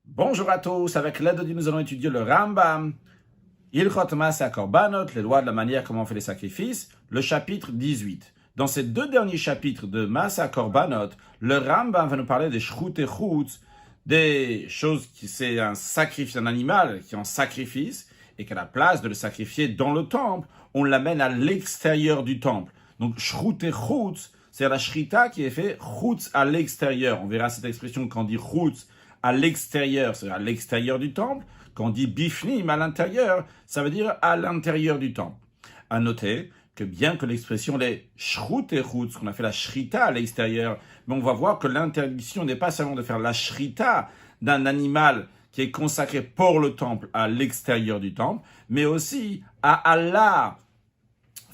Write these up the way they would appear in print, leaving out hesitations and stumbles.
Bonjour à tous, avec l'aide de Dieu, nous allons étudier le Rambam, Ilchot Maaseh Korbanot, les lois de la manière comment on fait les sacrifices, le chapitre 18. Dans ces deux derniers chapitres de Maaseh Korbanot, le Rambam va nous parler des Shchut et Chutz, des choses qui c'est un sacrifice, un animal qui est en sacrifice, et qu'à la place de le sacrifier dans le temple, on l'amène à l'extérieur du temple. Donc Shchut et Chutz, c'est la shrita qui est fait Chutz à l'extérieur. On verra cette expression quand on dit Chutz à l'extérieur, c'est-à-dire à l'extérieur du temple. Quand on dit bifnim à l'intérieur, ça veut dire à l'intérieur du temple. À noter que bien que l'expression est shrut et chutz, qu'on a fait la shrita à l'extérieur, mais on va voir que l'interdiction n'est pas seulement de faire la shrita d'un animal qui est consacré pour le temple à l'extérieur du temple, mais aussi à Allah,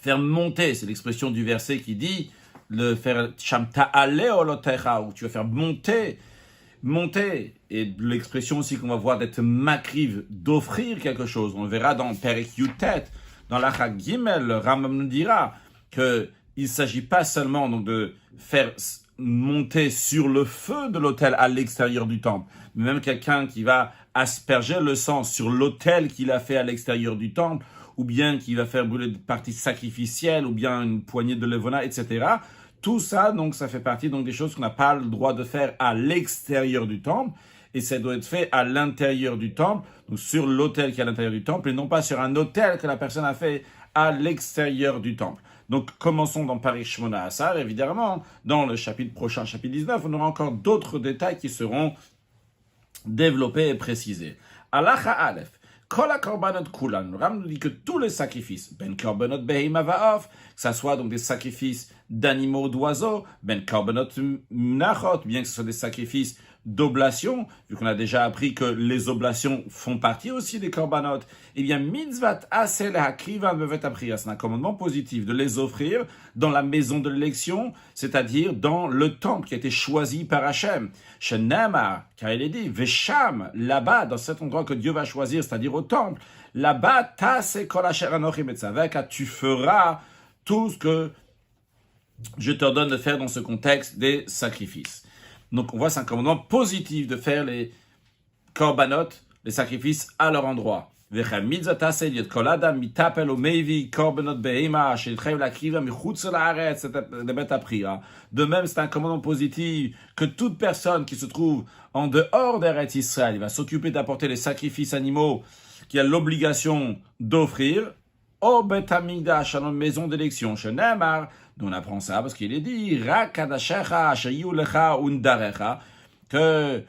faire monter, c'est l'expression du verset qui dit, le faire shamta ale olotecha, où tu vas faire monter, et l'expression aussi qu'on va voir d'être makriv, d'offrir quelque chose. On le verra dans Perek Yutet, dans l'Achak Gimel, le Rambam nous dira qu'il ne s'agit pas seulement donc de faire monter sur le feu de l'autel à l'extérieur du temple, mais même quelqu'un qui va asperger le sang sur l'autel qu'il a fait à l'extérieur du temple, ou bien qui va faire brûler des parties sacrificielles, ou bien une poignée de levona, etc., tout ça, donc, ça fait partie donc des choses qu'on n'a pas le droit de faire à l'extérieur du temple, et ça doit être fait à l'intérieur du temple, donc sur l'autel qui est à l'intérieur du temple, et non pas sur un autel que la personne a fait à l'extérieur du temple. Donc, commençons dans Parek Shmona Asar, évidemment, dans le chapitre prochain, chapitre 19, on aura encore d'autres détails qui seront développés et précisés. Halacha Aleph. Kol korbanot kulan. Le Ram nous dit que tous les sacrifices, ben korbanot behema va'of, que ça soit donc des sacrifices d'animaux, d'oiseaux, ben korbanot mnachot, bien que ce soit des sacrifices d'oblation, vu qu'on a déjà appris que les oblations font partie aussi des korbanot, eh bien, mitzvat asel hakrivan bevet apriya, c'est un commandement positif de les offrir dans la maison de l'élection, c'est-à-dire dans le temple qui a été choisi par Hachem. Shenamar, car il est dit, vesham, là-bas, dans cet endroit que Dieu va choisir, c'est-à-dire au temple, là-bas, tase kol asher anochi metzaveka, tu feras tout ce que je te ordonne de faire dans ce contexte des sacrifices. Donc, on voit, c'est un commandement positif de faire les korbanot, les sacrifices à leur endroit. De même, c'est un commandement positif que toute personne qui se trouve en dehors d'Eretz Israël, il va s'occuper d'apporter les sacrifices animaux qu'il a l'obligation d'offrir au Bet Hamikdash, à notre maison d'élection. Chez Neymar, on apprend ça parce qu'il est dit que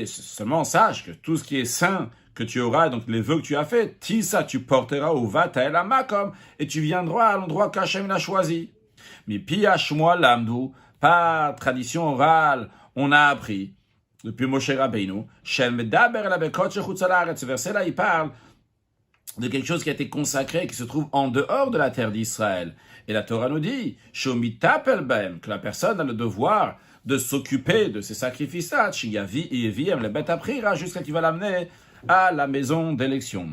seulement sache que tout ce qui est saint que tu auras, donc les vœux que tu as fait, tisa tu porteras au Vata el Makom et tu viendras à l'endroit qu'Hachem a choisi. Mais piash moi l'amdou, par tradition orale, on a appris depuis Moshe Rabbeinu, Shem Medaber la Bekot Shechutz Haaretz. Ce verset-là, il parle de quelque chose qui a été consacré, qui se trouve en dehors de la terre d'Israël. Et la Torah nous dit, que la personne a le devoir de s'occuper de ces sacrifices-là, jusqu'à qu'il va l'amener à la maison d'élection.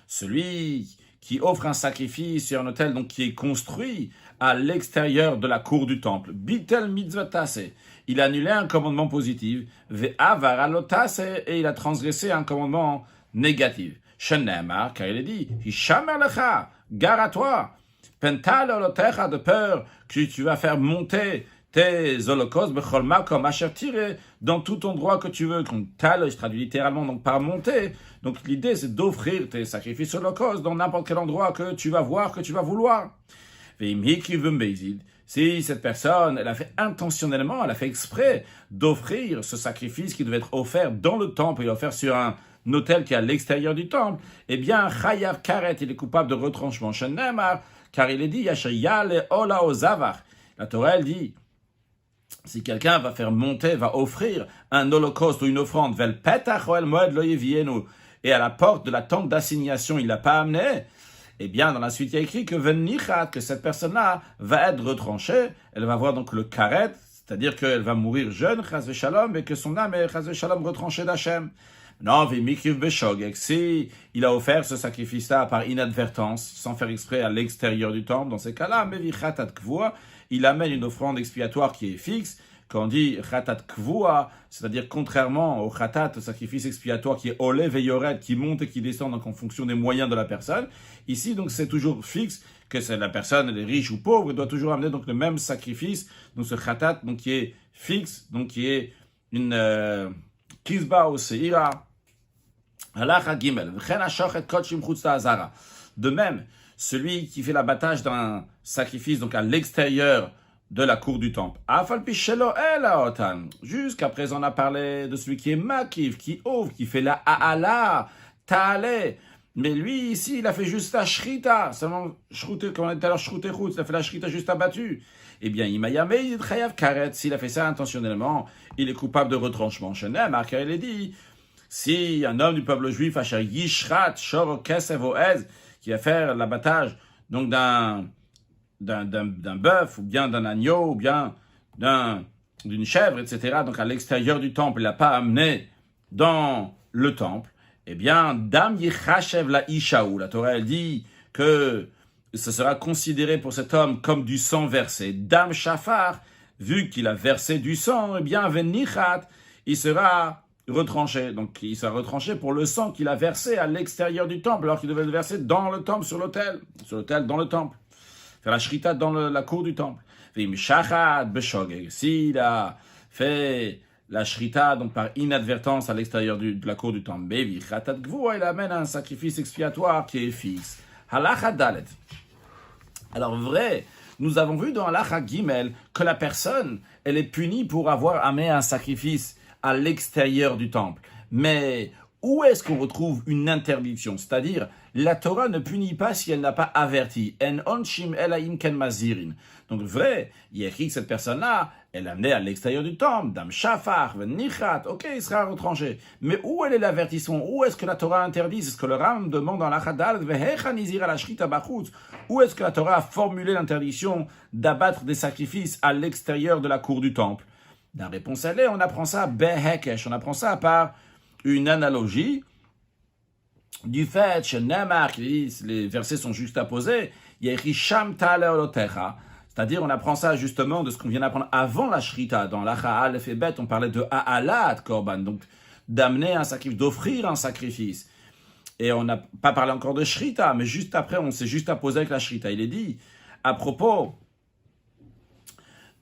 Celui qui offre un sacrifice sur un autel donc qui est construit à l'extérieur de la cour du temple. Bitel mitzvatase. Il a annulé un commandement positif. Ve'avar alotase. Et il a transgressé un commandement négatif. Shenemar, car il est dit, Hishamer lecha, gare à toi. Pental olotecha, de peur que tu vas faire monter tes holocaustes, becholma, comme asher tiré, dans tout endroit que tu veux. Tal, je traduis littéralement, donc par monter. Donc l'idée, c'est d'offrir tes sacrifices holocaustes dans n'importe quel endroit que tu vas voir, que tu vas vouloir. Si cette personne, elle a fait intentionnellement, elle a fait exprès d'offrir ce sacrifice qui devait être offert dans le temple et offert sur un autel qui est à l'extérieur du temple, eh bien, Chayav Karet, il est coupable de retranchement. Shenemar, car il est dit, Yashayale Ola Ozavar. La Torah, elle dit, si quelqu'un va faire monter, va offrir un holocauste ou une offrande, vel petach oel moed lo yevienu, et à la porte de la tente d'assignation, il l'a pas amené, eh bien, dans la suite, il y a écrit que cette personne-là va être retranchée, elle va avoir donc le karet, c'est-à-dire qu'elle va mourir jeune, chas v'shalom, et que son âme est chas v'shalom retranchée d'Hachem. Non, si il a offert ce sacrifice-là par inadvertance, sans faire exprès à l'extérieur du temple, dans ces cas-là, il amène une offrande expiatoire qui est fixe, quand on dit Khatat Kvua, c'est-à-dire contrairement au Khatat, au sacrifice expiatoire qui est Olev et Yored, qui monte et qui descend donc en fonction des moyens de la personne, ici donc c'est toujours fixe, que c'est la personne, elle est riche ou pauvre, elle doit toujours amener donc le même sacrifice, donc ce Khatat donc qui est fixe, donc qui est une Kizba ou Seira. Halacha Gimel, V'chen hashochet kotshim chutz ha'azara. De même, celui qui fait l'abattage d'un sacrifice donc à l'extérieur de la cour du temple. Jusqu'à présent, on a parlé de celui qui est makiv, qui ouvre, qui fait la ha'ala, ta'ale. Mais lui, ici, il a fait juste la shrita, seulement, comme on a dit tout à l'heure, shrouté chutz, il a fait la shrita juste abattue. Eh bien, imayamei chayav karet, s'il a fait ça intentionnellement, il est coupable de retranchement. Shenem, car il est dit, si un homme du peuple juif, Asher Yishrat, Shor Kesev Oez, qui va faire l'abattage donc d'un bœuf, ou bien d'un agneau, ou bien d'une chèvre, etc., donc à l'extérieur du temple, il l'a pas amené dans le temple, eh bien, Dam Yichashev la Ishaou, la Torah, elle dit que ce sera considéré pour cet homme comme du sang versé. Dam Shafar, vu qu'il a versé du sang, eh bien, Venichat, il sera retranché. Donc, il sera retranché pour le sang qu'il a versé à l'extérieur du temple, alors qu'il devait le verser dans le temple, sur l'autel, dans le temple. Faire la shrita dans la cour du temple. S'il a fait la shrita, donc par inadvertance à l'extérieur de la cour du temple, il amène un sacrifice expiatoire qui est fixe. Halacha dalet. Alors, vrai, nous avons vu dans Halacha Gimel que la personne, elle est punie pour avoir amené un sacrifice à l'extérieur du temple. Mais où est-ce qu'on retrouve une interdiction? C'est-à-dire, la Torah ne punit pas si elle n'a pas averti. En onshim elaim ken mazirin. Donc, vrai, il y a écrit que cette personne-là, elle a amené à l'extérieur du temple, dam shafar, nichat, ok, il sera retranché. Mais où est l'avertissement? Où est-ce que la Torah interdit? C'est ce que le Ram demande dans la Chadal, où est-ce que la Torah a formulé l'interdiction d'abattre des sacrifices à l'extérieur de la cour du temple? La réponse, elle est, on apprend ça behekesh, on apprend ça par une analogie du fait que les versets sont juxtaposés, il y a écrit Sham ta'ale olotecha, c'est-à-dire on apprend ça justement de ce qu'on vient d'apprendre avant la shrita, dans l'Acha Aleph et Bet, on parlait de ha'alat korban, donc d'amener un sacrifice, d'offrir un sacrifice. Et on n'a pas parlé encore de shrita, mais juste après, on s'est juste apposé avec la shrita. Il est dit, à propos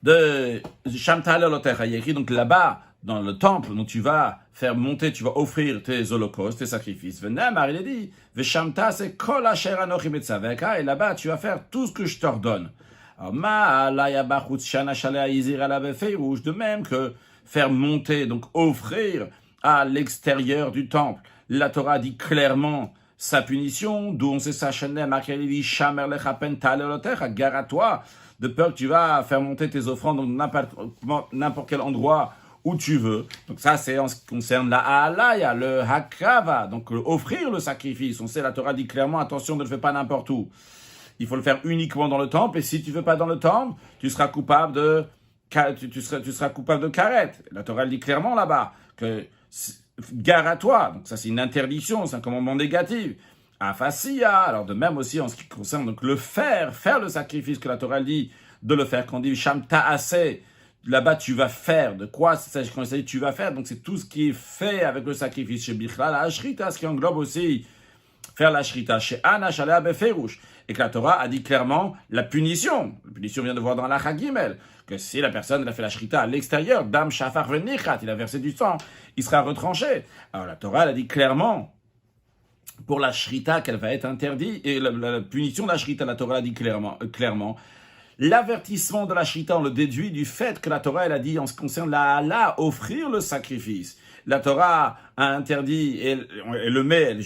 de Sham ta'ale olotecha, il y a écrit donc là-bas, dans le temple, dont tu vas faire monter, tu vas offrir tes holocaustes, tes sacrifices. Venamar, il est dit, Veshamta, c'est kol asher anochi metzaveka, et là-bas, tu vas faire tout ce que je t'ordonne. De même que faire monter, donc offrir à l'extérieur du temple. La Torah dit clairement sa punition, d'où on sait ça, gare à toi, de peur que tu vas faire monter tes offrandes dans n'importe quel endroit où tu veux. Donc ça, c'est en ce qui concerne la ha'alaya, le hakrava, donc offrir le sacrifice. On sait, la Torah dit clairement, attention, ne le fais pas n'importe où. Il faut le faire uniquement dans le temple, et si tu ne fais pas dans le temple, tu seras coupable de karet. La Torah dit clairement là-bas que gare à toi. Donc ça, c'est une interdiction, c'est un commandement négatif. Afasiya, alors de même aussi en ce qui concerne donc le faire le sacrifice que la Torah dit de le faire. Quand on dit sham ta'aseh, là-bas, tu vas faire. De quoi quand il s'agit tu vas faire? Donc, c'est tout ce qui est fait avec le sacrifice. Chez Bichla, la Ashrita, ce qui englobe aussi faire la Ashrita. Chez Anna, Shalea, Beferush. Et que la Torah a dit clairement la punition. La punition vient de voir dans la Chagimel. Que si la personne elle a fait la Ashrita à l'extérieur, Dam, Shafar, Venichat, il a versé du sang, il sera retranché. Alors, la Torah, elle a dit clairement pour la Ashrita qu'elle va être interdite. Et la punition de la Ashrita, la Torah a dit clairement. L'avertissement de la Shrita, on le déduit du fait que la Torah, elle a dit, en ce qui concerne la halal, offrir le sacrifice. La Torah a interdit, et le met,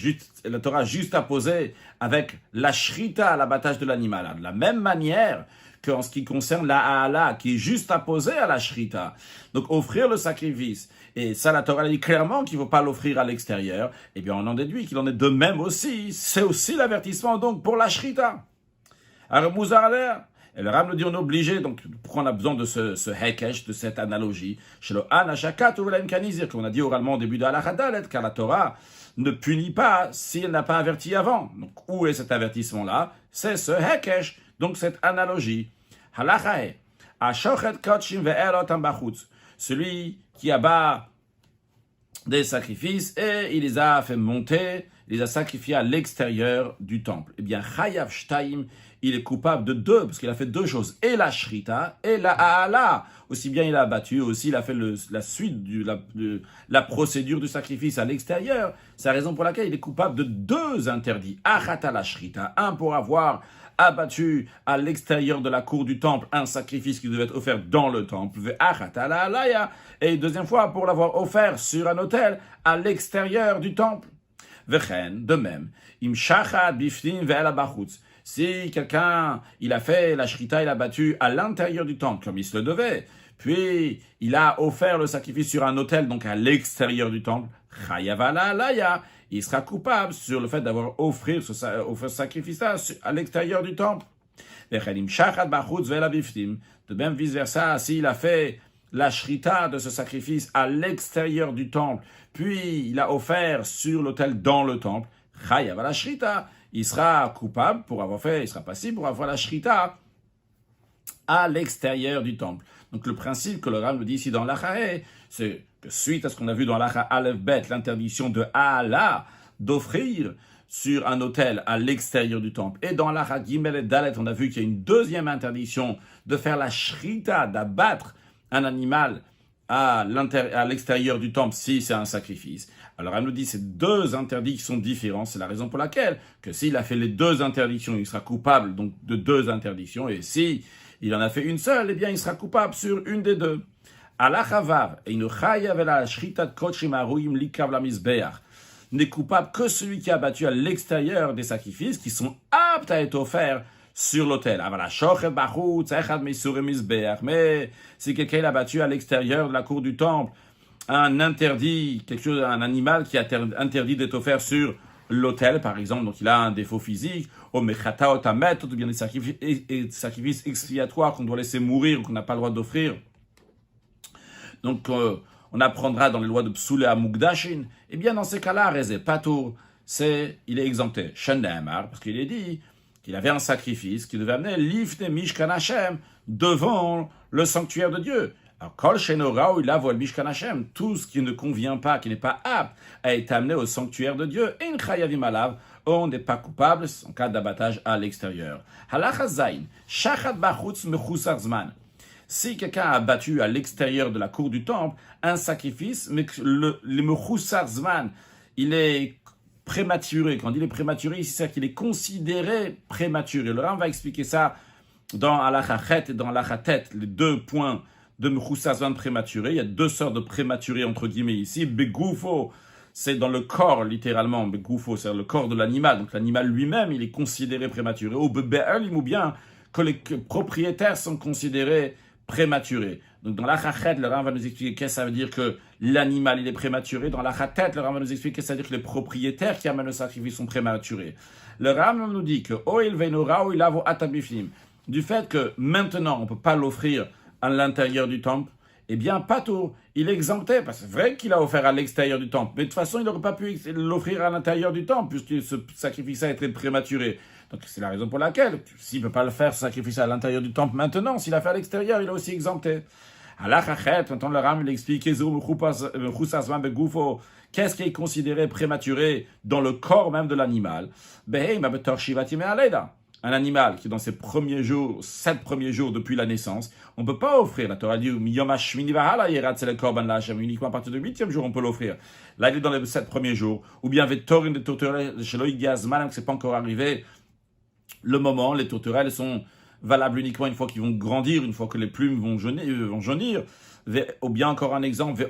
la Torah a juste apposé avec la Shrita, l'abattage de l'animal. De la même manière qu'en ce qui concerne la halal, qui est juste apposé à la Shrita. Donc, offrir le sacrifice. Et ça, la Torah a dit clairement qu'il ne faut pas l'offrir à l'extérieur. Eh bien, on en déduit qu'il en est de même aussi. C'est aussi l'avertissement, donc, pour la Shrita. Alors, Mouzar, et le Ram nous dit on est obligé, donc pourquoi on a besoin de ce hekesh, de cette analogie, chez le Anashakat ou l'Em Kanizir, comme on a dit oralement au début de la Hadalet, car la Torah ne punit pas si elle n'a pas averti avant. Donc où est cet avertissement-là? C'est ce hekesh, donc cette analogie. Halachae, Ashochet kotshim ve'elotam bachutz. Celui qui abat des sacrifices et il les a fait monter, il les a sacrifiés à l'extérieur du temple. Eh bien, Chayav Shtaim, il est coupable de deux, parce qu'il a fait deux choses, et la Shrita et la Ha'ala. Aussi bien il a abattu, aussi il a fait la suite de la procédure du sacrifice à l'extérieur. C'est la raison pour laquelle il est coupable de deux interdits. Achata la Shrita, un pour avoir abattu à l'extérieur de la cour du temple un sacrifice qui devait être offert dans le temple, et deuxième fois pour l'avoir offert sur un autel à l'extérieur du temple. De même, si quelqu'un, il a fait la shrita, il a battu à l'intérieur du temple, comme il se le devait, puis il a offert le sacrifice sur un autel, donc à l'extérieur du temple, il sera coupable sur le fait d'avoir offert ce sacrifice-là à l'extérieur du temple. De même, vice-versa, s'il a fait la shrita de ce sacrifice à l'extérieur du temple, puis il a offert sur l'autel dans le temple, la shrita, il sera coupable pour avoir fait, il sera passible pour avoir la shrita à l'extérieur du temple. Donc le principe que le Rav nous dit ici dans l'Achaé, c'est que suite à ce qu'on a vu dans l'Acha Aleph Bet, l'interdiction de Ha'ala, d'offrir sur un autel à l'extérieur du temple, et dans l'Acha Gimel et Dalet, on a vu qu'il y a une deuxième interdiction de faire la shrita, d'abattre un animal à l'extérieur du temple si c'est un sacrifice. Alors elle nous dit ces deux interdits qui sont différents, c'est la raison pour laquelle que s'il a fait les deux interdictions, il sera coupable donc de deux interdictions, et si il en a fait une seule, eh bien il sera coupable sur une des deux. N'est coupable que celui qui a battu à l'extérieur des sacrifices qui sont aptes à être offerts sur l'autel. Mais si quelqu'un a battu à l'extérieur de la cour du temple un animal qui est interdit d'être offert sur l'autel, par exemple, donc il a un défaut physique, ou bien des sacrifices expiatoires qu'on doit laisser mourir ou qu'on n'a pas le droit d'offrir. Donc, on apprendra dans les lois de Psoulé à Mugdashin, eh bien, dans ces cas-là, Rezé Patour, il est exempté. Parce qu'il est dit qu'il avait un sacrifice qui devait amener l'ifne Mishkan Hashem devant le sanctuaire de Dieu. Alors, Kol Shenora ou il avoue le Mishkan Hashem, tout ce qui ne convient pas, qui n'est pas apte, a été amené au sanctuaire de Dieu. Et Chayavim Alav, on n'est pas coupable en cas d'abattage à l'extérieur. Halacha Zayin, Shachat Bachutz Mechusar Zman. Si quelqu'un a battu à l'extérieur de la cour du temple un sacrifice, mais que le Mechusar Zman, il est prématuré. Quand il est prématuré, c'est qu'il est considéré prématuré. Le Ram va expliquer ça dans Halacha Chet et dans Halacha Tet, les deux points de Mechusar Zman prématuré. Il y a deux sortes de prématurés entre guillemets ici. Begoufo, c'est dans le corps littéralement. Begoufo, c'est le corps de l'animal. Donc l'animal lui-même, il est considéré prématuré. Ou Be'elim, ou bien que les propriétaires sont considérés prématuré. Donc dans l'Achachet, le Ram va nous expliquer qu'est-ce que ça veut dire que l'animal il est prématuré. Dans l'Achatet, le Ram va nous expliquer qu'est-ce que ça veut dire que les propriétaires qui amènent le sacrifice sont prématurés. Le Ram nous dit que Oil Venora ou il avo atabiflim, du fait que maintenant on ne peut pas l'offrir à l'intérieur du temple, eh bien Pato, il est exempté, parce que c'est vrai qu'il a offert à l'extérieur du temple, mais de toute façon il n'aurait pas pu l'offrir à l'intérieur du temple, puisque ce sacrifice a été prématuré. Donc c'est la raison pour laquelle, s'il ne peut pas le faire, ce sacrifice à l'intérieur du temple maintenant, s'il a fait à l'extérieur, il est aussi exempté. Maintenant le Ram il explique qu'est-ce qui est considéré prématuré dans le corps même de l'animal. Un animal qui dans ses premiers jours, 7 premiers jours depuis la naissance, on ne peut pas offrir. La Torah dit uniquement à partir du 8e jour on peut l'offrir. Là il est dans les 7 premiers jours. Ou bien avec Torin de tourterelles, chez Loïc Gazman, que ce n'est pas encore arrivé le moment, les tourterelles sont valables uniquement une fois qu'ils vont grandir, une fois que les plumes vont jaunir. Ou bien encore un exemple,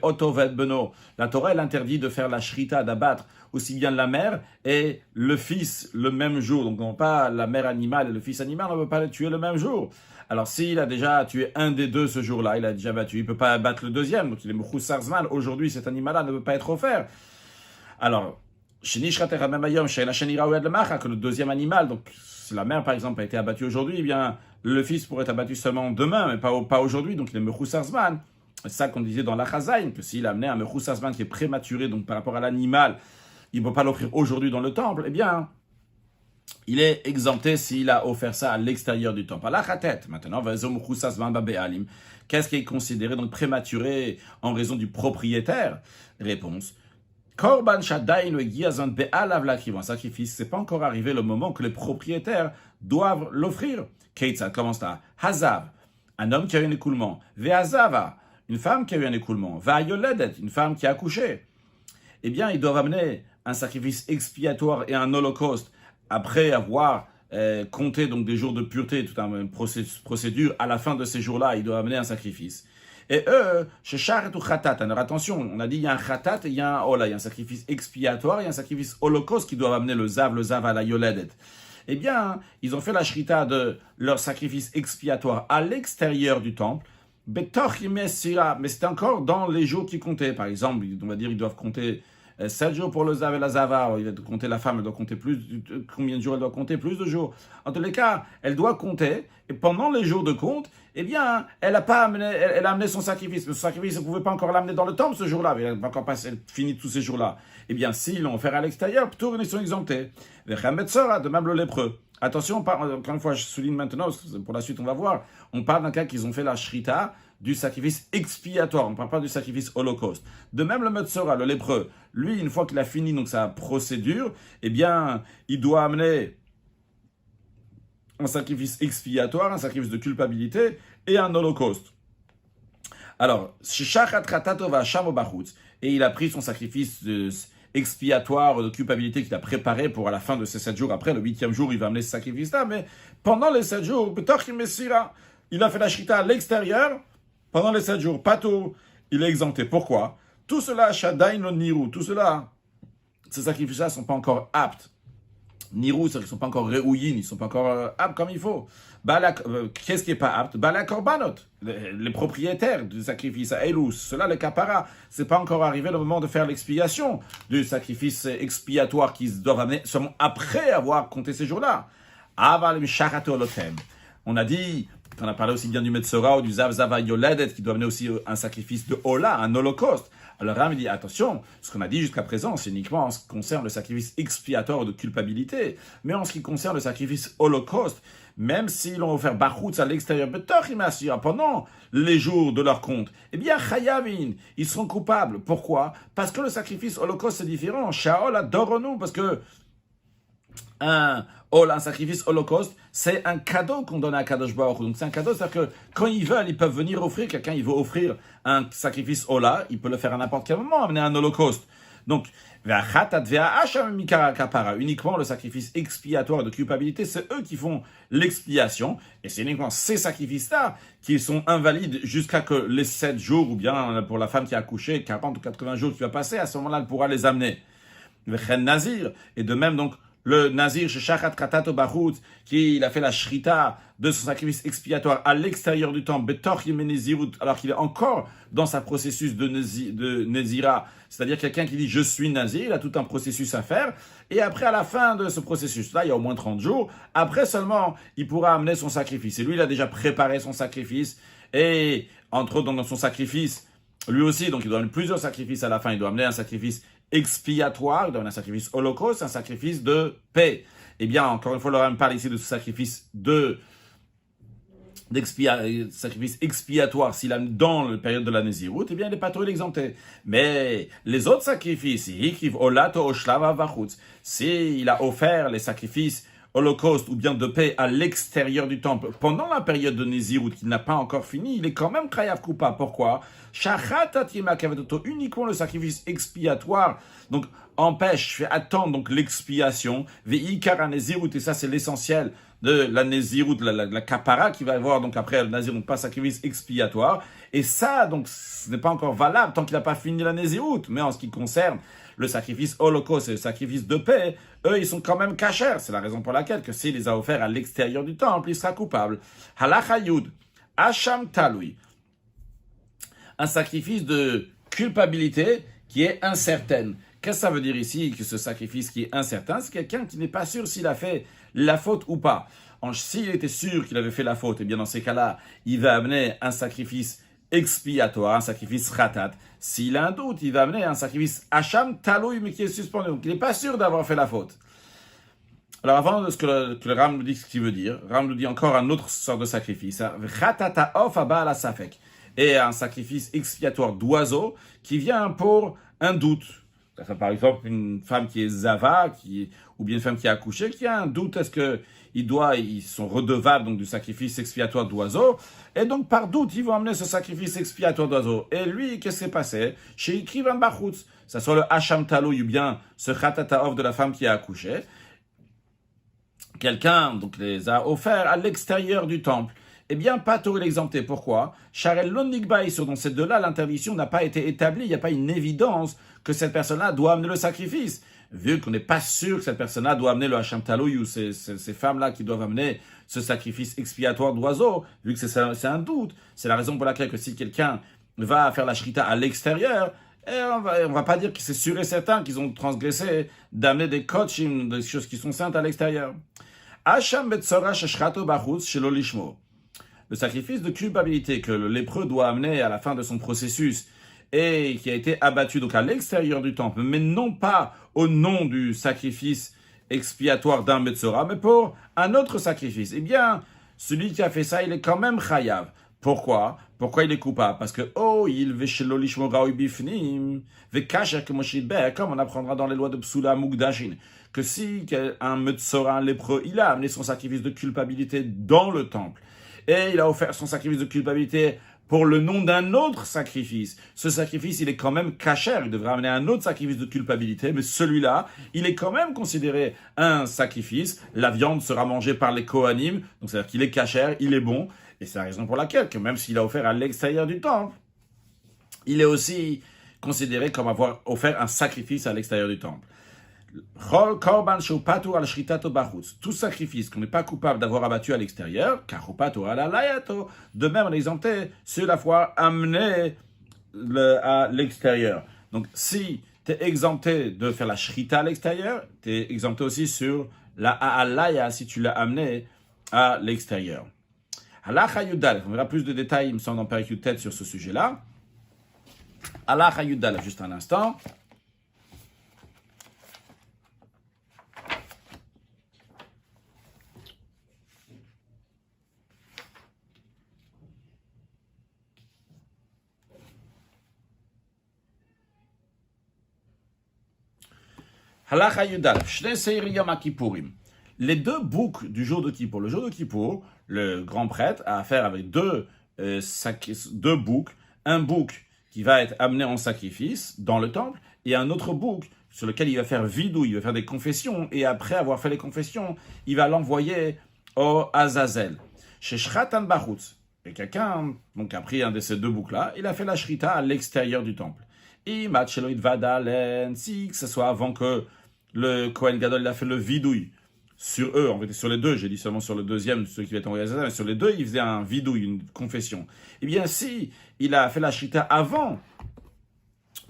la Torah elle interdit de faire la shrita, d'abattre aussi bien la mère et le fils le même jour. Donc non pas la mère animale et le fils animal, on ne peut pas les tuer le même jour. Alors s'il a déjà tué un des deux ce jour-là, il a déjà battu, il ne peut pas abattre le deuxième. Donc il est Mechusar Zman, aujourd'hui cet animal-là ne peut pas être offert. Alors, que le deuxième animal, donc si la mère par exemple a été abattue aujourd'hui, eh bien le fils pourrait être abattu seulement demain, mais pas aujourd'hui, donc il est Mechusar Zman. C'est ça qu'on disait dans la Chazaïn, que s'il a amené un Mechusar Zman qui est prématuré, donc par rapport à l'animal, il ne peut pas l'offrir aujourd'hui dans le temple, eh bien, il est exempté s'il a offert ça à l'extérieur du temple. À la khatet, maintenant, qu'est-ce qui est considéré donc prématuré en raison du propriétaire? Réponse. Korban Shadain le Giazan Be'alav Lakriv, un sacrifice, c'est pas encore arrivé le moment que les propriétaires doivent l'offrir. Keitsa commence là. Hazav, un homme qui a eu un écoulement. Ve'azava, une femme qui a eu un écoulement. Ve'ayoledet, une femme qui a accouché. Eh bien, ils doivent amener un sacrifice expiatoire et un holocauste après avoir compté donc des jours de pureté, toute une procédure. À la fin de ces jours-là, ils doivent amener un sacrifice. Et eux, chez Sharet ou Khatat, alors attention, on a dit il y a un Khatat et il y a un Ola, il y a un sacrifice expiatoire, il y a un sacrifice holocauste qui doivent amener le Zav à la Yoledet. Eh bien, ils ont fait la shrita de leur sacrifice expiatoire à l'extérieur du temple, Betoch Yemesira, mais c'est encore dans les jours qui comptaient. Par exemple, on va dire ils doivent compter 7 jours pour le Zav et la Zava, il va compter la femme, elle doit compter plus, combien de jours elle doit compter? Plus de jours. En tous les cas, elle doit compter, et pendant les jours de compte, eh bien, elle a amené son sacrifice. Mais son sacrifice, elle ne pouvait pas encore l'amener dans le temple ce jour-là, mais elle n'a pas encore fini tous ces jours-là. Eh bien, s'ils l'ont offert à l'extérieur, plutôt ils sont exemptés. De même le lépreux. Attention, encore une fois, je souligne maintenant, parce que pour la suite on va voir, on parle d'un cas qu'ils ont fait la shrita du sacrifice expiatoire, on ne parle pas du sacrifice holocauste. De même le Metzora, le lépreux, lui, une fois qu'il a fini donc sa procédure, eh bien, il doit amener un sacrifice expiatoire, un sacrifice de culpabilité et un holocauste. Alors, et il a pris son sacrifice expiatoire de culpabilité qu'il a préparé pour à la fin de ces 7 jours. Après, le 8e jour, il va amener ce sacrifice-là, mais pendant les 7 jours, il a fait la shrita à l'extérieur, pendant les 7 jours, pas tout, il est exempté. Pourquoi? Tout cela, Shadain no Niru, tout cela, ces sacrifices-là ne sont pas encore aptes. Niru, c'est-à-dire qu'ils ne sont pas encore réouillines, ils ne sont pas encore aptes comme il faut. Qu'est-ce qui n'est pas apte? La korbanot, les propriétaires du sacrifice à Elus, cela, le kapara, c'est pas encore arrivé le moment de faire l'expiation du sacrifice expiatoire qu'ils doivent amener seulement après avoir compté ces jours-là. Aval misharato lotem. On a dit, on a parlé aussi bien du Metzora ou du Zav Zava Yoledet qui doit amener aussi un sacrifice de Ola, un holocauste. Alors Ram dit, attention, ce qu'on a dit jusqu'à présent, c'est uniquement en ce qui concerne le sacrifice expiatoire de culpabilité. Mais en ce qui concerne le sacrifice holocauste, même s'ils l'ont offert Bachoutz à l'extérieur, pendant les jours de leur compte, eh bien, Chayavin, ils seront coupables. Pourquoi? Parce que le sacrifice holocauste, c'est différent. Shaol adore-nous, parce que un sacrifice holocauste, c'est un cadeau qu'on donne à Kadosh Baruch Hu. Donc c'est un cadeau, c'est-à-dire que quand ils veulent, ils peuvent venir offrir, quelqu'un il veut offrir un sacrifice Ola, il peut le faire à n'importe quel moment, amener un holocauste. Donc, uniquement le sacrifice expiatoire de culpabilité, c'est eux qui font l'expiation, et c'est uniquement ces sacrifices-là qui sont invalides jusqu'à que les 7 jours, ou bien pour la femme qui a accouché, 40 ou 80 jours qui va passer, à ce moment-là, elle pourra les amener. Nazir, et de même donc, le Nazir chez Shachat Katato Bachout, qui a fait la shrita de son sacrifice expiatoire à l'extérieur du temple, Betor Yemenezirut, alors qu'il est encore dans sa processus de Nezira, c'est-à-dire quelqu'un qui dit je suis Nazir, il a tout un processus à faire, et après à la fin de ce processus-là, il y a au moins 30 jours, après seulement il pourra amener son sacrifice. Et lui, il a déjà préparé son sacrifice, et entre autres dans son sacrifice, lui aussi, donc il doit amener plusieurs sacrifices à la fin, il doit amener un sacrifice expiatoire, il doit amener un sacrifice holocauste, un sacrifice de paix. Eh bien, encore une fois, on parle ici de ce sacrifice sacrifice expiatoire, s'il a dans la période de la Nézirut, eh bien, il n'est pas trop exempté. Mais les autres sacrifices, s'il a offert les sacrifices holocauste ou bien de paix à l'extérieur du temple pendant la période de Nézirut qu'il n'a pas encore fini, il est quand même Chayav Koupa. Pourquoi? Uniquement le sacrifice expiatoire donc empêche, fait attendre donc l'expiation. Ve'ikar Nézirut, et ça c'est l'essentiel de la Nézirut, la kapara qui va avoir donc après le Nazir, donc pas sacrifice expiatoire. Et ça donc ce n'est pas encore valable tant qu'il n'a pas fini la Nézirut. Mais en ce qui concerne le sacrifice holocauste et le sacrifice de paix, eux, ils sont quand même cachers. C'est la raison pour laquelle que s'il les a offerts à l'extérieur du temple, il sera coupable. Halacha Yud, Hacham Talui. Un sacrifice de culpabilité qui est incertaine. Qu'est-ce que ça veut dire ici, que ce sacrifice qui est incertain? C'est quelqu'un qui n'est pas sûr s'il a fait la faute ou pas. S'il était sûr qu'il avait fait la faute, et bien dans ces cas-là, il va amener un sacrifice expiatoire, un sacrifice ratat. S'il a un doute, il va amener un sacrifice hacham taloui, mais qui est suspendu. Donc il n'est pas sûr d'avoir fait la faute. Alors avant de ce que le Ram nous dit ce qu'il veut dire, Ram nous dit encore un autre sorte de sacrifice. Et un sacrifice expiatoire d'oiseau qui vient pour un doute. Par exemple, une femme qui est zava, ou bien une femme qui a accouché, qui a un doute, est-ce que ils sont redevables donc du sacrifice expiatoire d'oiseau, et donc par doute, ils vont amener ce sacrifice expiatoire d'oiseau. Et lui, qu'est-ce qui s'est passé? Chez Ikrivan Bachutz, ça soit le Hacham Talo, ou bien ce Khatataov de la femme qui a accouché, quelqu'un donc les a offerts à l'extérieur du temple. Eh bien, pas tout l'exempté. Pourquoi? Charel Lonigbaï, dans ces deux-là, l'interdiction n'a pas été établie, il n'y a pas une évidence que cette personne-là doit amener le sacrifice. Vu qu'on n'est pas sûr que cette personne-là doit amener le Hacham Taloui ou ces femmes-là qui doivent amener ce sacrifice expiatoire d'oiseau, vu que c'est un doute. C'est la raison pour laquelle que si quelqu'un va faire la shrita à l'extérieur, on va pas dire que c'est sûr et certain qu'ils ont transgressé d'amener des kochim, des choses qui sont saintes à l'extérieur. Hacham betzora sheshrato bachutz shelo lishmo. Le sacrifice de culpabilité que le lépreux doit amener à la fin de son processus et qui a été abattu donc à l'extérieur du temple, mais non pas au nom du sacrifice expiatoire d'un Metzora, mais pour un autre sacrifice. Eh bien, celui qui a fait ça, il est quand même chayav. Pourquoi? Pourquoi il est coupable? Parce que, il veshelo lishmo raoui bifnim, vekasher kemoshidber, comme on apprendra dans les lois de Psula Mugdashin, que si un Metzora, un lépreux, il a amené son sacrifice de culpabilité dans le temple, et il a offert son sacrifice de culpabilité pour le nom d'un autre sacrifice. Ce sacrifice, il est quand même kasher. Il devrait amener un autre sacrifice de culpabilité, mais celui-là, il est quand même considéré un sacrifice. La viande sera mangée par les Kohanim, donc c'est-à-dire qu'il est kasher, il est bon. Et c'est la raison pour laquelle, que même s'il a offert à l'extérieur du temple, il est aussi considéré comme avoir offert un sacrifice à l'extérieur du temple. Tout sacrifice qu'on n'est pas coupable d'avoir abattu à l'extérieur, de même on est exempté sur la foi amenée à l'extérieur. Donc si tu es exempté de faire la shrita à l'extérieur, tu es exempté aussi sur la alaya si tu l'as amené à l'extérieur. Halacha Yudalef, on verra plus de détails, il me semble, dans Perek Yutet sur ce sujet-là. Halacha Yudalef, juste un instant. Halacha Yudalef, Shnei Seiri Yom HaKippurim. Les deux boucs du jour de Kippour. Le jour de Kippour, le grand prêtre a affaire avec deux boucs. Un bouc qui va être amené en sacrifice dans le temple et un autre bouc sur lequel il va faire vidou, il va faire des confessions et après avoir fait les confessions, il va l'envoyer au Azazel. Chez Shratan Bachutz. Et quelqu'un donc, a pris un de ces deux boucs-là, il a fait la shrita à l'extérieur du temple. Et si que ce soit avant que le Kohen Gadol il a fait le vidouille sur eux, en fait sur les deux, j'ai dit seulement sur le deuxième, celui qui va être envoyé à Azazel, mais sur les deux, il faisait un vidouille, une confession. Eh bien, si il a fait la shrita avant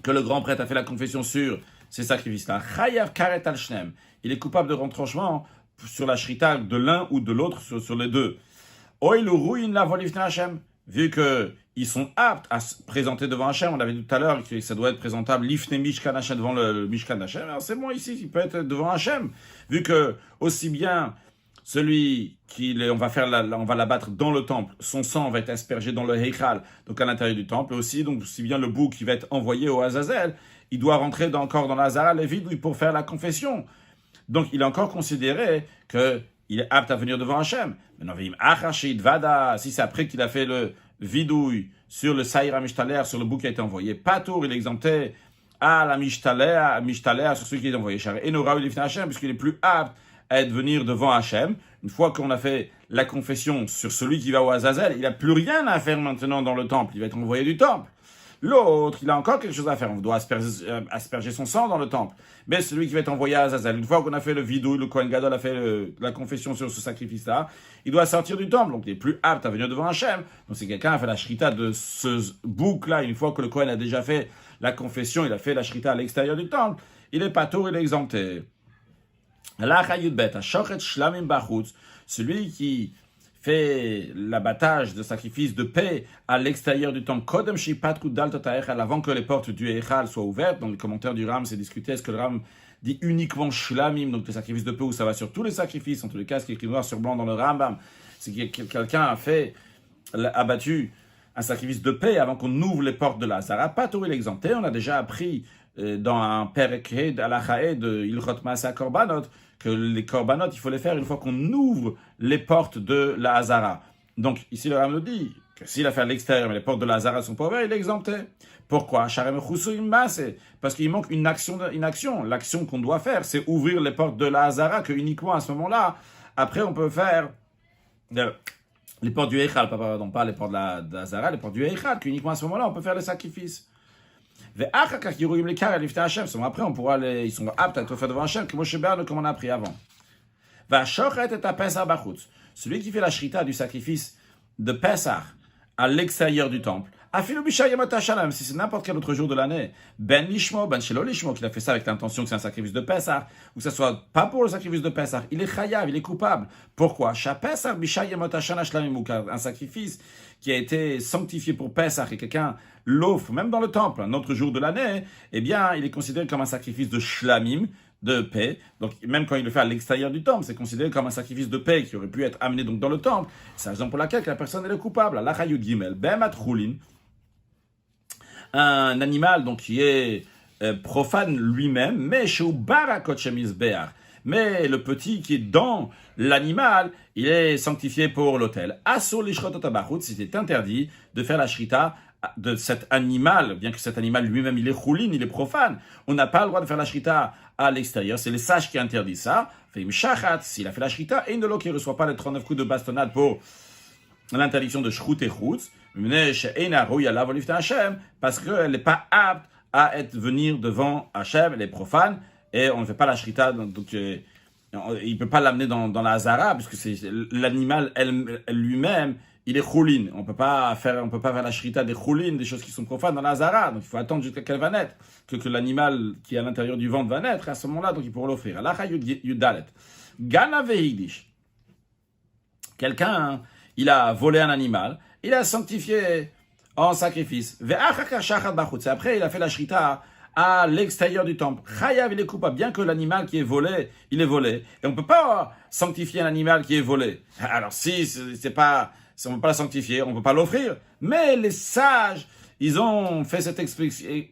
que le grand prêtre a fait la confession sur ces sacrifices-là, chayav karet al shnem, il est coupable de retranchement sur la shrita de l'un ou de l'autre, sur les deux. Oil ruin la volifna Hashem, vu que ils sont aptes à se présenter devant Hachem. On avait dit tout à l'heure que ça doit être présentable l'ifne Mishkan Hachem devant le Mishkan Hachem. Alors c'est bon ici, il peut être devant Hachem. Vu que aussi bien celui on va l'abattre dans le temple, son sang va être aspergé dans le Heichal, donc à l'intérieur du temple. Aussi, donc aussi bien le bouc qui va être envoyé au Azazel, il doit rentrer encore dans la Hazara Lévite pour faire la confession. Donc il est encore considéré que il est apte à venir devant Hachem. Maintenant, si c'est après qu'il a fait le vidouille sur le Saïr Amishtaler, sur le bouc qui a été envoyé, Patour, il est exempté à la Mishtaler, sur celui qui est envoyé. Et Nora, il est Hachem, puisqu'il est plus apte à être venir devant Hachem. Une fois qu'on a fait la confession sur celui qui va au Azazel, il n'a plus rien à faire maintenant dans le temple. Il va être envoyé du temple. L'autre, il a encore quelque chose à faire. On doit asperger son sang dans le temple. Mais celui qui va être envoyé à Azazel, une fois qu'on a fait le vidouille, le Kohen Gadol a fait la confession sur ce sacrifice-là, il doit sortir du temple. Donc, il est plus apte à venir devant Hachem. Donc, si quelqu'un a fait la shrita de ce bouc-là, une fois que le Kohen a déjà fait la confession, il a fait la shrita à l'extérieur du temple, il est patour, il est exempté. Celui qui fait l'abattage de sacrifice de paix à l'extérieur du temple, avant que les portes du Eichal soient ouvertes. Dans les commentaires du Ram, c'est discuté, est-ce que le Ram dit uniquement shlamim, donc le sacrifice de peu où ça va sur tous les sacrifices, en tous les cas, ce qui est écrit noir sur blanc dans le Rambam, c'est que quelqu'un a abattu un sacrifice de paix avant qu'on ouvre les portes de la Hazara. Pas tout l'exempté, on a déjà appris dans un Perek Alachae de Ilchot Maaseh Korbanot que les Korbanot, il faut les faire une fois qu'on ouvre les portes de la Hazara. Donc ici le Rambam nous dit que s'il a fait à l'extérieur, mais les portes de la Hazara sont pas ouvertes, il est exempté. Pourquoi? Parce qu'il manque une action. L'action qu'on doit faire, c'est ouvrir les portes de la Hazara, que uniquement à ce moment-là, après on peut faire les portes du Eichal, pardon, pas les portes de la Hazara, les portes du Eichal, qu'uniquement à ce moment-là, on peut faire les sacrifices. Après, on pourra ils sont aptes à être faits devant Hachem, comme on a appris avant. Celui qui fait la shrita du sacrifice de Pesach à l'extérieur du temple, même si c'est n'importe quel autre jour de l'année, ben lishmo, ben shelo lishmo, qu'il a fait ça avec l'intention que c'est un sacrifice de Pesach, ou que ce soit pas pour le sacrifice de Pesach, il est chayav, il est coupable. Pourquoi? Un sacrifice qui a été sanctifié pour Pesach et quelqu'un l'offre, même dans le temple, un autre jour de l'année, eh bien, il est considéré comme un sacrifice de shlamim, de paix. Donc, même quand il le fait à l'extérieur du temple, c'est considéré comme un sacrifice de paix qui aurait pu être amené donc dans le temple. C'est la raison pour laquelle la personne est coupable. La chayut gimel, bemat choulin, un animal donc qui est profane lui-même, mais chez barakot shemisbeach. Mais le petit qui est dans l'animal, il est sanctifié pour l'autel. Asur lishrot otabachut, c'était interdit de faire la shrita de cet animal, bien que cet animal lui-même il est choulin, il est profane. On n'a pas le droit de faire la shrita à l'extérieur, c'est les sages qui interdisent ça. S'il a fait la shrita, et il ne reçoit pas les 39 coups de bastonnade pour l'interdiction de shrut et chutz, parce qu'elle n'est pas apte à venir devant Hachem, elle est profane, et on ne fait pas la shrita, donc il ne peut pas l'amener dans la Hazara, puisque c'est l'animal lui-même, il est choulin. On peut pas faire la shrita des choulin, des choses qui sont profanes dans la Hazara. Donc il faut attendre jusqu'à qu'elle va naître, que l'animal qui est à l'intérieur du ventre va naître, et à ce moment-là, donc il pourra l'offrir. Alacha yudalet. Gana vehigdish. Quelqu'un, il a volé un animal, il a sanctifié en sacrifice. Après, il a fait la shrita à l'extérieur du temple. Chayav, il est coupable, bien que l'animal qui est volé, il est volé. Et on ne peut pas sanctifier un animal qui est volé. Alors si on ne peut pas la sanctifier, on ne peut pas l'offrir. Mais les sages, ils ont fait cette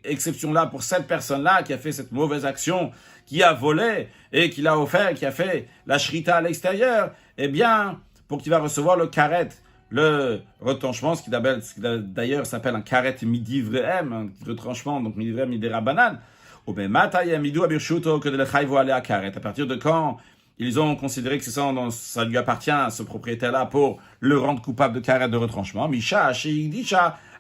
exception-là pour cette personne-là qui a fait cette mauvaise action, qui a volé et qui l'a offert, qui a fait la shrita à l'extérieur. Eh bien, pour qu'il va recevoir le karet, le retranchement, ce qui d'ailleurs s'appelle un karet midi vrehem, un retranchement, donc midi vrehem, midi rabanan. À partir de quand ils ont considéré que ça lui appartient à ce propriétaire-là pour le rendre coupable de karet de retranchement. Misha,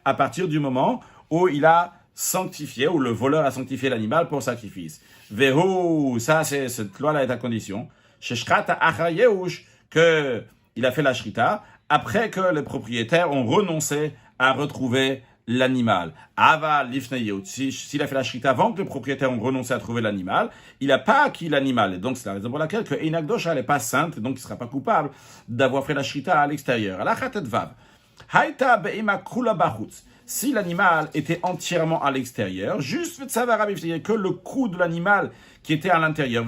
à partir du moment où il a sanctifié, où le voleur a sanctifié l'animal pour sacrifice. Vehu, ça c'est cette loi-là est à condition. Sheshrata achayeush, que il a fait la shrita après que les propriétaires ont renoncé à retrouver l'animal. Ava lifnei, s'il a fait la shrita avant que les propriétaires ont renoncé à trouver l'animal, il n'a pas acquis l'animal. Et donc, c'est la raison pour laquelle que Einakdosha, elle n'est pas sainte, et donc il ne sera pas coupable d'avoir fait la shrita à l'extérieur. Alachatet vav. Haïta be'ima kula bachutz. Si l'animal était entièrement à l'extérieur, juste que le cou de l'animal qui était à l'intérieur,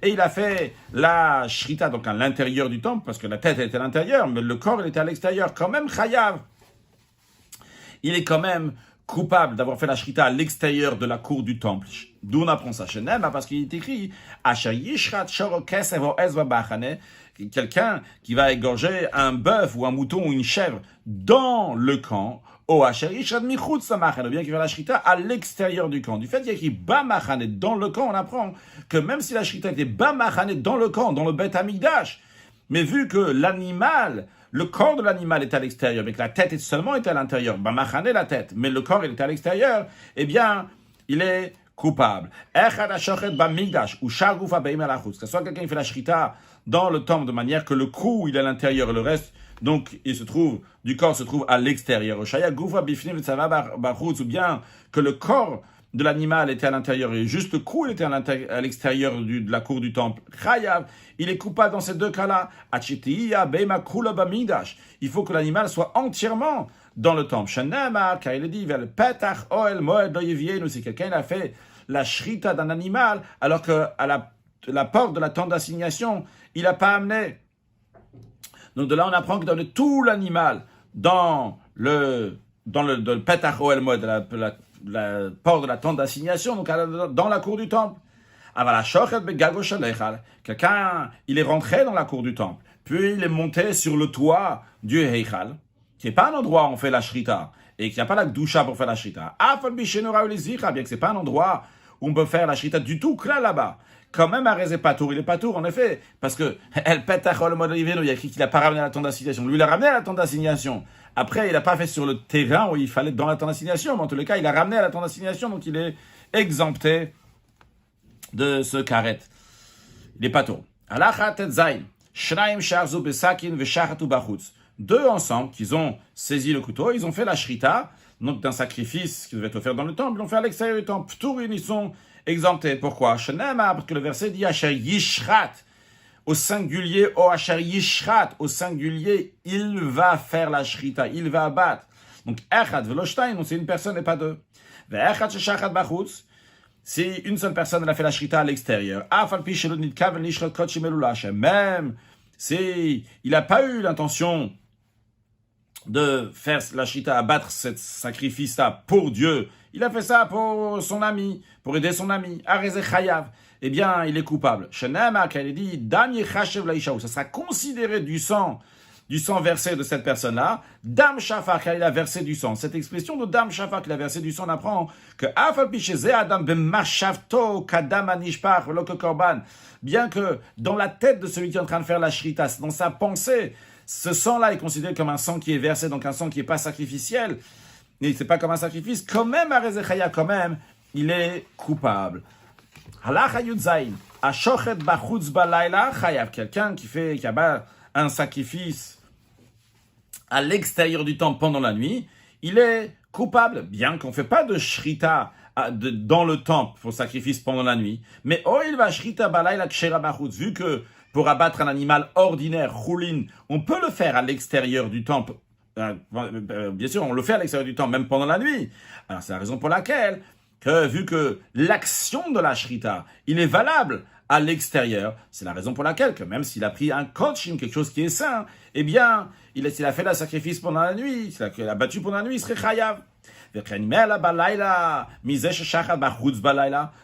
et il a fait la shrita, donc à l'intérieur du temple, parce que la tête était à l'intérieur, mais le corps il était à l'extérieur, quand même chayav. Il est quand même coupable d'avoir fait la shrita à l'extérieur de la cour du temple. D'où on apprend ça chez Nema, parce qu'il est écrit quelqu'un qui va égorger un bœuf ou un mouton ou une chèvre dans le camp, ou bien qu'il fait la shrita à l'extérieur du camp. Du fait qu'il y a écrit Bamachane dans le camp, on apprend que même si la shrita était Bamachane dans le camp, dans le Beth Amikdash, mais vu que l'animal, le corps de l'animal est à l'extérieur, mais que la tête seulement est à l'intérieur, Bamachane la tête, mais le corps il est à l'extérieur, eh bien, il est coupable. Que ce soit quelqu'un qui fait la shrita dans le temple de manière que le cou il est à l'intérieur et le reste donc du corps se trouve à l'extérieur. Ou bien que le corps de l'animal était à l'intérieur et juste le cou il était à l'extérieur de la cour du temple. Il est coupable dans ces deux cas-là. Il faut que l'animal soit entièrement dans le temple. Car il est dit, si quelqu'un a fait la shrita d'un animal, alors qu'à la porte de la tente d'assignation, il n'a pas amené. Donc de là, on apprend que dans tout l'animal, dans le Petach Ohel Moed, la porte de la tente d'assignation, donc dans la cour du temple. Quelqu'un, il est rentré dans la cour du temple, puis il est monté sur le toit du Heichal, qui n'est pas un endroit où on fait la shrita, et qu'il n'y a pas la gdusha pour faire la shrita. Bien que ce n'est pas un endroit où on peut faire la shrita du tout, là-bas. Quand même, Arez est patour, il est patour, en effet, parce que El Petach Ohel Moed, il y a écrit qu'il n'a pas ramené à la tente d'assignation. Lui, il a ramené à la tente d'assignation. Après, il n'a pas fait sur le terrain où il fallait dans la tente d'assignation, mais en tous les cas, il a ramené à la tente d'assignation, donc il est exempté de ce karet. Il est patour. Deux ensemble, qui ont saisi le couteau, ils ont fait la shrita, donc d'un sacrifice qui devait être offert dans le temple, ils l'ont fait à l'extérieur du temple. P'turin, ils sont exemptés. Pourquoi? Parce que le verset dit Asher Yishrat, au singulier, O Asher Yishrat, au singulier, il va faire la shrita, il va abattre. Donc, Echad Veloshtain, donc c'est une personne et pas deux. Ve'echad Sheshachat Bachutz, si une seule personne elle a fait la shrita à l'extérieur, même si il n'a pas eu l'intention de faire la shrita, abattre ce sacrifice-là pour Dieu, il a fait ça pour son ami, pour aider son ami, eh bien, il est coupable. Ça sera considéré du sang versé de cette personne-là, Dam Shafar, car il a versé du sang. Cette expression de Dam Shafar, qu'il a versé du sang, on apprend que bien que dans la tête de celui qui est en train de faire la shrita, dans sa pensée, ce sang-là est considéré comme un sang qui est versé, donc un sang qui n'est pas sacrificiel, et c'est pas comme un sacrifice, quand même, quand même, il est coupable. Halacha Yudzaïn, Ashochet Bachutz Balayla Chayav, quelqu'un qui abat un sacrifice à l'extérieur du temple pendant la nuit, il est coupable, bien qu'on ne fait pas de shrita dans le temple pour sacrifice pendant la nuit. Mais il va shrita balayla kshera bachutz, vu que pour abattre un animal ordinaire, choulin, on peut le faire à l'extérieur du temple. Bien sûr, on le fait à l'extérieur du temple, même pendant la nuit. Alors c'est la raison pour laquelle, vu que l'action de la shrita, il est valable à l'extérieur, c'est la raison pour laquelle, que même s'il a pris un coaching, quelque chose qui est sain, eh bien, s'il a fait le sacrifice pendant la nuit, s'il a battu pendant la nuit, il serait chayav.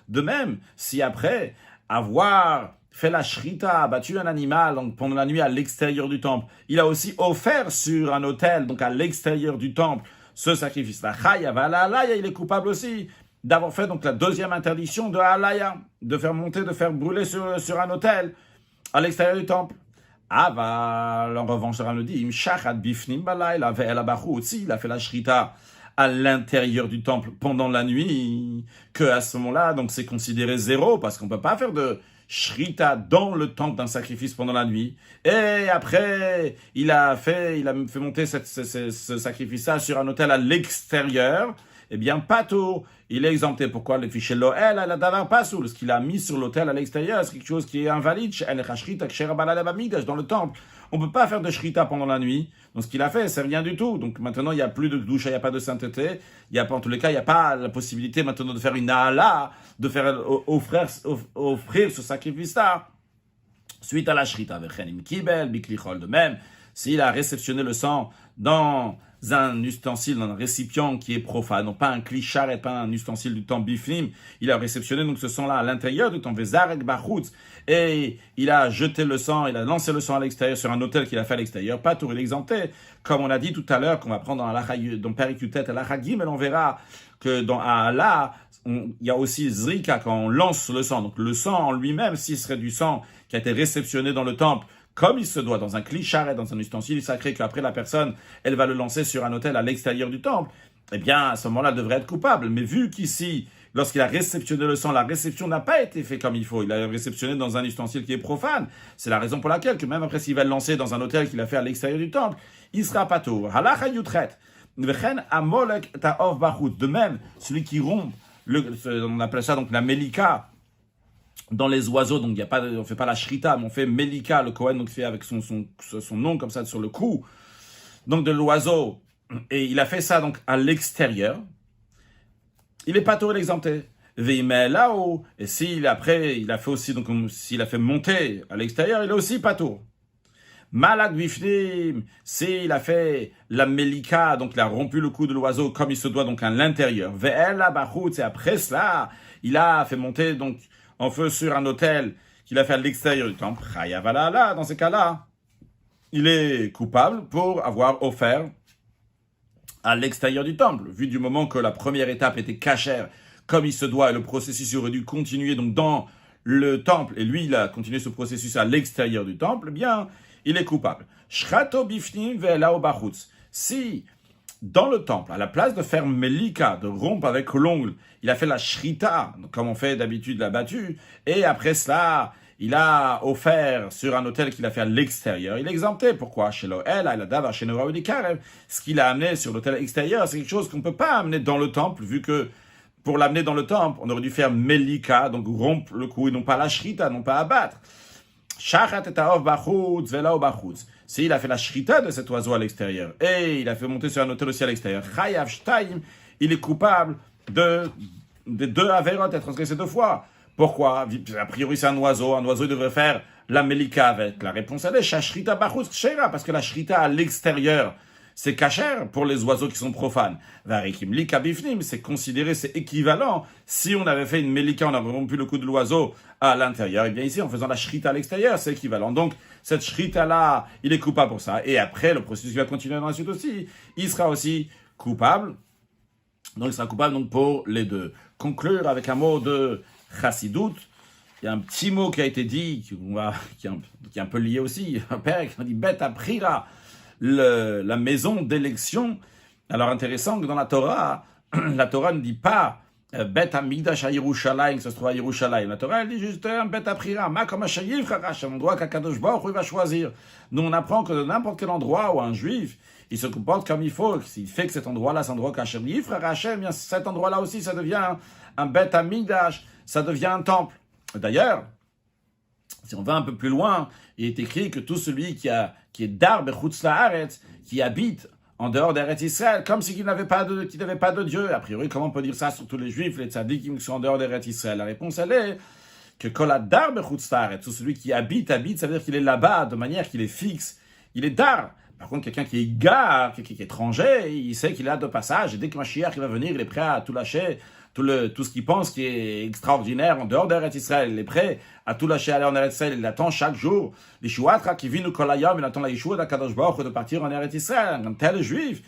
De même, si après avoir fait la shrita, battu un animal donc pendant la nuit à l'extérieur du temple, il a aussi offert sur un autel, donc à l'extérieur du temple, ce sacrifice-là, chayav, il est coupable aussi d'avoir fait donc la deuxième interdiction de halaya, de faire monter, de faire brûler sur un autel à l'extérieur du temple. Aval, en revanche, on le dit, il a fait la shrita à l'intérieur du temple pendant la nuit, que à ce moment-là, donc c'est considéré zéro, parce qu'on ne peut pas faire de shrita dans le temple d'un sacrifice pendant la nuit. Et après, il a fait monter ce sacrifice-là sur un autel à l'extérieur. Eh bien, Pato, il est exempté. Pourquoi? Le fichier Loel, elle a d'avoir pas sous. Ce qu'il a mis sur l'autel à l'extérieur, c'est quelque chose qui est invalide. Dans le temple. On ne peut pas faire de shrita pendant la nuit. Donc, ce qu'il a fait, c'est rien du tout. Donc, maintenant, il n'y a plus de douche, il n'y a pas de sainteté. Il y a pas, en tous les cas, il n'y a pas la possibilité maintenant de faire une naala, de faire offrir ce sacrifice-là suite à la shrita. De même, s'il a réceptionné le sang dans un ustensile, dans un récipient qui est profane, non pas un clichard et pas un ustensile du temple bifnim, il a réceptionné donc ce sang-là à l'intérieur du temple, et il a jeté le sang, il a lancé le sang à l'extérieur sur un autel qu'il a fait à l'extérieur, pas tout il est exempté, comme on a dit tout à l'heure, qu'on va prendre dans Perikutet à l'Achagim, et on verra que dans Allah, il y a aussi Zrika quand on lance le sang, donc le sang en lui-même, s'il serait du sang qui a été réceptionné dans le temple, comme il se doit, dans un clichard et dans un ustensile sacré, qu'après la personne, elle va le lancer sur un autel à l'extérieur du temple, eh bien, à ce moment-là, elle devrait être coupable. Mais vu qu'ici, lorsqu'il a réceptionné le sang, la réception n'a pas été faite comme il faut. Il a réceptionné dans un ustensile qui est profane. C'est la raison pour laquelle, que même après, s'il va le lancer dans un autel qu'il a fait à l'extérieur du temple, il sera pas tour. Halacha yutret. De même, celui qui rompt, on appelle ça donc la melika, dans les oiseaux, donc on fait pas la shrita, mais on fait melika, le Kohen, donc fait avec son nom comme ça sur le cou, donc de l'oiseau, et il a fait ça donc à l'extérieur, il est pas tout exempté. Veimel là-haut. Et s'il après, il a fait aussi, donc s'il a fait monter à l'extérieur, il est aussi patour. Malak bifnim, s'il a fait la melika, donc il a rompu le cou de l'oiseau comme il se doit, donc à l'intérieur. Ve'el bachutz, et après cela, il a fait monter donc en feu sur un autel qu'il a fait à l'extérieur du temple. Chayavala là, dans ces cas-là, il est coupable pour avoir offert à l'extérieur du temple. Vu du moment que la première étape était cachère, comme il se doit, et le processus aurait dû continuer donc dans le temple, et lui, il a continué ce processus à l'extérieur du temple, eh bien, il est coupable. Shrato bifnim ve'elao bachutz. Si, dans le temple, à la place de faire melika, de rompre avec l'ongle, il a fait la shrita, comme on fait d'habitude la battue, et après cela, il a offert sur un autel qu'il a fait à l'extérieur. Il est exempté. Pourquoi? Ce qu'il a amené sur l'autel extérieur, c'est quelque chose qu'on ne peut pas amener dans le temple, vu que pour l'amener dans le temple, on aurait dû faire melika, donc rompre le cou, et non pas la shrita, non pas abattre. S'il a fait la shrita de cet oiseau à l'extérieur, et il a fait monter sur un autel aussi à l'extérieur, il est coupable de deux avérotes, d'être transgressé 2 fois. Pourquoi? A priori, c'est un oiseau il devrait faire la melika avec. La réponse, elle est shashrita bachutz kshera, parce que la shrita à l'extérieur, c'est kasher pour les oiseaux qui sont profanes. Varikim lika bifnim, c'est considéré, c'est équivalent. Si on avait fait une melika, on avait rompu le cou de l'oiseau à l'intérieur, et bien ici, en faisant la shrita à l'extérieur, c'est équivalent. Donc, cette shrita-là, il est coupable pour ça. Et après, le processus va continuer dans la suite aussi. Il sera aussi coupable. Donc, il sera coupable donc, pour les deux. Conclure avec un mot de Chassidout. Il y a un petit mot qui a été dit, qui est un peu lié aussi. Un père qui a dit Bet Aprira, la maison d'élection. Alors intéressant que dans la Torah ne dit pas Bet Amigdash à Yerushalayim, que ça se trouve à Yerushalayim. La Torah elle dit juste un Bet Aprira, ma comme un endroit qu'Akadosh Baruch Hu va choisir. Nous on apprend que de n'importe quel endroit où un juif il se comporte comme il faut, s'il fait que cet endroit-là, c'est un endroit qu'Hachem Yifra Hachem, bien cet endroit-là aussi, ça devient un Bet Amigdash, ça devient un temple. D'ailleurs, si on va un peu plus loin, il est écrit que tout celui qui est dar bechutz la'aretz, qui habite en dehors d'Eretz Israël, comme si qu'il n'avait pas de Dieu. A priori, comment on peut dire ça sur tous les juifs, les tzadikim qui sont en dehors d'Eretz Israël? La réponse, elle est que kol dar bechutz la'aretz, tout celui qui habite, ça veut dire qu'il est là-bas de manière qu'il est fixe, il est dar. Par contre, quelqu'un qui est gare, qui est étranger, il sait qu'il est là de passage, et dès que Mashiach va venir, il est prêt à tout lâcher, tout ce qu'il pense qui est extraordinaire en dehors d'Eretz Israël. Il est prêt à tout lâcher, aller en Eretz Israël. Il attend chaque jour. L'Ishuatra qui vit nous kolayom, il attend la Yeshua d'Akadosh Baruch Hu de partir en Eretz Israël. Un tel juif,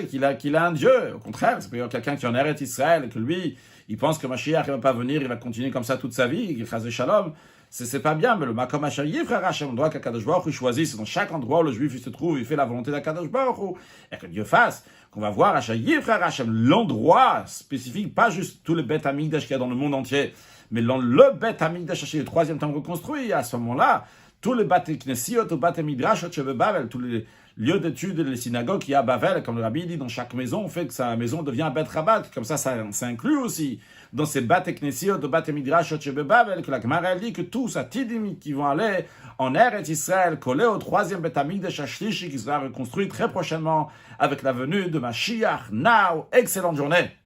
qu'il a un Dieu. Au contraire, c'est peut-être quelqu'un qui est en Eretz Israël et que lui, il pense que Mashiach ne va pas venir, il va continuer comme ça toute sa vie, Chazé Shalom. C'est pas bien, mais le Makom Hashayif, frère Hachem, on doit qu'Akadosh Baruch Hu choisisse dans chaque endroit où le juif il se trouve, il fait la volonté d'Akadosh Baruch Hu, et que Dieu fasse, qu'on va voir Hashayif, frère Hachem, l'endroit spécifique, pas juste tous les Beth Amikdash qu'il y a dans le monde entier, mais le Beth Amikdash, le 3e temple reconstruit, à ce moment-là, tous les Beth Knesiot, ou Beth Midrashot, chez Babel, tous les lieux d'études et les synagogues qu'il y a à Babel, comme le Rabbi dit, dans chaque maison, on fait que sa maison devient un Beth Rabat, comme ça inclut aussi dans ces Beth Knesiot, ou Beth Midrashot, chez Babel, que la Gemara dit que tous, à Tidimit, qui vont aller en Eretz Israël, collés au 3e Beth Amikdash Shlishi, qui sera reconstruit très prochainement avec la venue de Mashiach. Now, excellente journée!